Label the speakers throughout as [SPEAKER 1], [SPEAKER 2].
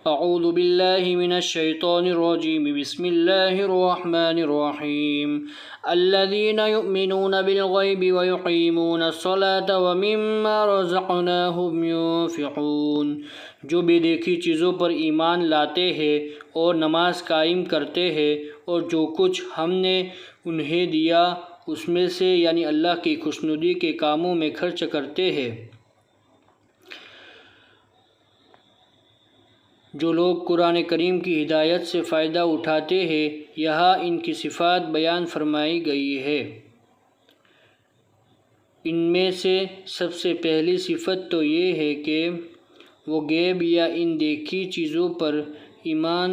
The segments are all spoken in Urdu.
[SPEAKER 1] اعوذ باللہ من الشیطان الرجیم بسم اللہ الرحمن الرحیم الذین یؤمنون بالغیب ویقیمون الصلاة ومما رزقناہم ينفقون، جو بے دیکھی چیزوں پر ایمان لاتے ہیں اور نماز قائم کرتے ہیں اور جو کچھ ہم نے انہیں دیا اس میں سے یعنی اللہ کی خوشنودی کے کاموں میں خرچ کرتے ہیں۔ جو لوگ قرآن کریم کی ہدایت سے فائدہ اٹھاتے ہیں، یہاں ان کی صفات بیان فرمائی گئی ہے۔ ان میں سے سب سے پہلی صفت تو یہ ہے کہ وہ غیب یا ان دیکھی چیزوں پر ایمان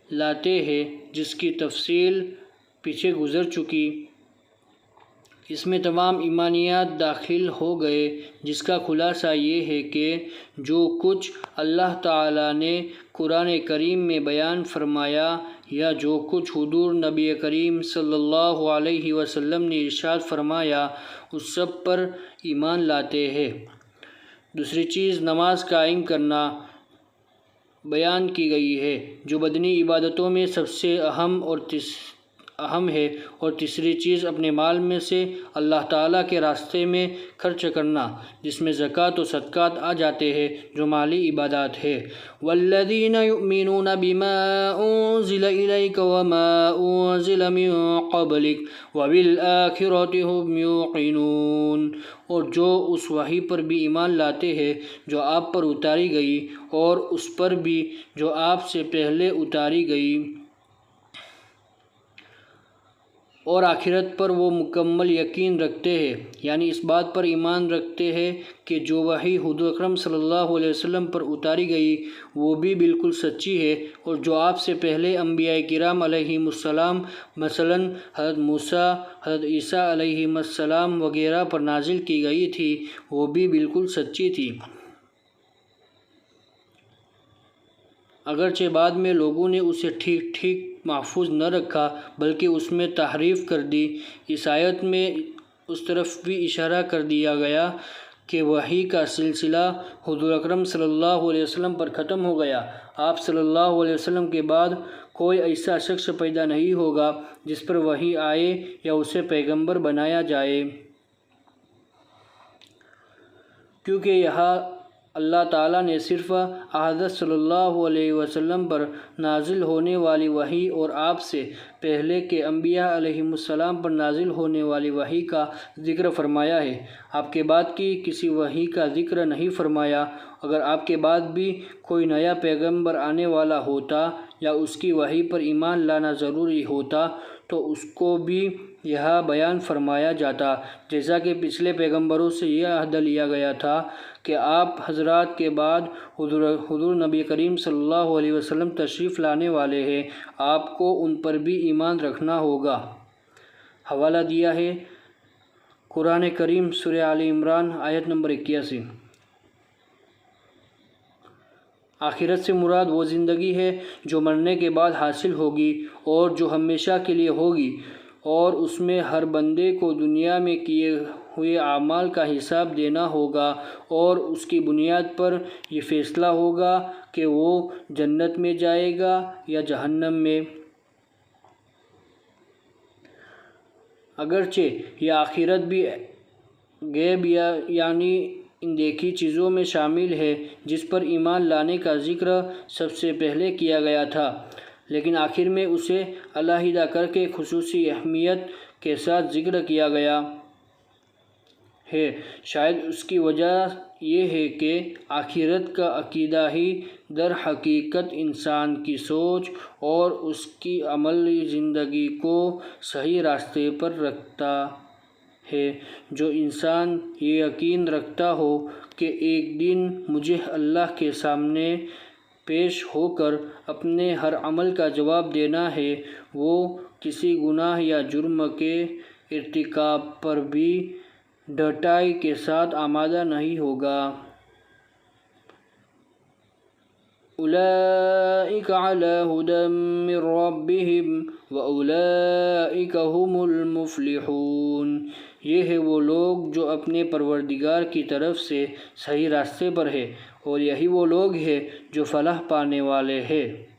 [SPEAKER 1] لاتے ہیں، جس کی تفصیل پیچھے گزر چکی۔ اس میں تمام ایمانیات داخل ہو گئے، جس کا خلاصہ یہ ہے کہ جو کچھ اللہ تعالیٰ نے قرآن کریم میں بیان فرمایا یا جو کچھ حضور نبی کریم صلی اللہ علیہ وسلم نے ارشاد فرمایا، اس سب پر ایمان لاتے ہیں۔ دوسری چیز نماز قائم کرنا بیان کی گئی ہے، جو بدنی عبادتوں میں سب سے اہم ہے، اور تیسری چیز اپنے مال میں سے اللہ تعالیٰ کے راستے میں خرچ کرنا، جس میں زکوٰۃ و صدقات آ جاتے ہیں، جو مالی عبادات ہے۔ والذین یؤمنون بما انزل الیک وما انزل من قبلک وبالآخرۃ ھم یوقنون، اور جو اس وحی پر بھی ایمان لاتے ہیں جو آپ پر اتاری گئی اور اس پر بھی جو آپ سے پہلے اتاری گئی، اور آخرت پر وہ مکمل یقین رکھتے ہیں، یعنی اس بات پر ایمان رکھتے ہیں کہ جو وحی حضور اکرم صلی اللہ علیہ وسلم پر اتاری گئی وہ بھی بالکل سچی ہے، اور جو آپ سے پہلے انبیاء کرام علیہم السلام مثلاً حضرت موسیٰ، حضرت عیسیٰ علیہم السلام وغیرہ پر نازل کی گئی تھی، وہ بھی بالکل سچی تھی۔ اگرچہ بعد میں لوگوں نے اسے ٹھیک محفوظ نہ رکھا بلکہ اس میں تحریف کر دی۔ اس آیت میں اس طرف بھی اشارہ کر دیا گیا کہ وحی کا سلسلہ حضور اکرم صلی اللہ علیہ وسلم پر ختم ہو گیا۔ آپ صلی اللہ علیہ وسلم کے بعد کوئی ایسا شخص پیدا نہیں ہوگا جس پر وحی آئے یا اسے پیغمبر بنایا جائے، کیونکہ یہاں اللہ تعالیٰ نے صرف حضرت صلی اللہ علیہ وسلم پر نازل ہونے والی وحی اور آپ سے پہلے کے انبیاء علیہم السلام پر نازل ہونے والی وحی کا ذکر فرمایا ہے، آپ کے بعد کی کسی وحی کا ذکر نہیں فرمایا۔ اگر آپ کے بعد بھی کوئی نیا پیغمبر آنے والا ہوتا یا اس کی وحی پر ایمان لانا ضروری ہوتا تو اس کو بھی یہاں بیان فرمایا جاتا، جیسا کہ پچھلے پیغمبروں سے یہ عہد لیا گیا تھا کہ آپ حضرات کے بعد حضور نبی کریم صلی اللہ علیہ وسلم تشریف لانے والے ہیں، آپ کو ان پر بھی ایمان رکھنا ہوگا۔ حوالہ دیا ہے قرآن کریم سورہ آل عمران آیت نمبر 81۔ آخرت سے مراد وہ زندگی ہے جو مرنے کے بعد حاصل ہوگی اور جو ہمیشہ کے لیے ہوگی، اور اس میں ہر بندے کو دنیا میں کیے ہوئے اعمال کا حساب دینا ہوگا، اور اس کی بنیاد پر یہ فیصلہ ہوگا کہ وہ جنت میں جائے گا یا جہنم میں۔ اگرچہ یہ آخرت بھی غیب یعنی ان دیکھی چیزوں میں شامل ہے جس پر ایمان لانے کا ذکر سب سے پہلے کیا گیا تھا، لیکن آخر میں اسے علیحدہ کر کے خصوصی اہمیت کے ساتھ ذکر کیا گیا ہے۔ شاید اس کی وجہ یہ ہے کہ آخرت کا عقیدہ ہی در حقیقت انسان کی سوچ اور اس کی عملی زندگی کو صحیح راستے پر رکھتا ہے۔ جو انسان یہ یقین رکھتا ہو کہ ایک دن مجھے اللہ کے سامنے پیش ہو کر اپنے ہر عمل کا جواب دینا ہے، وہ کسی گناہ یا جرم کے ارتکاب پر بھی ڈٹائی کے ساتھ آمادہ نہیں ہوگا۔ اولئک علی ھدی من ربہم واولئک ھم المفلحون، یہ ہے وہ لوگ جو اپنے پروردگار کی طرف سے صحیح راستے پر ہے، اور یہی وہ لوگ ہیں جو فلاح پانے والے ہیں۔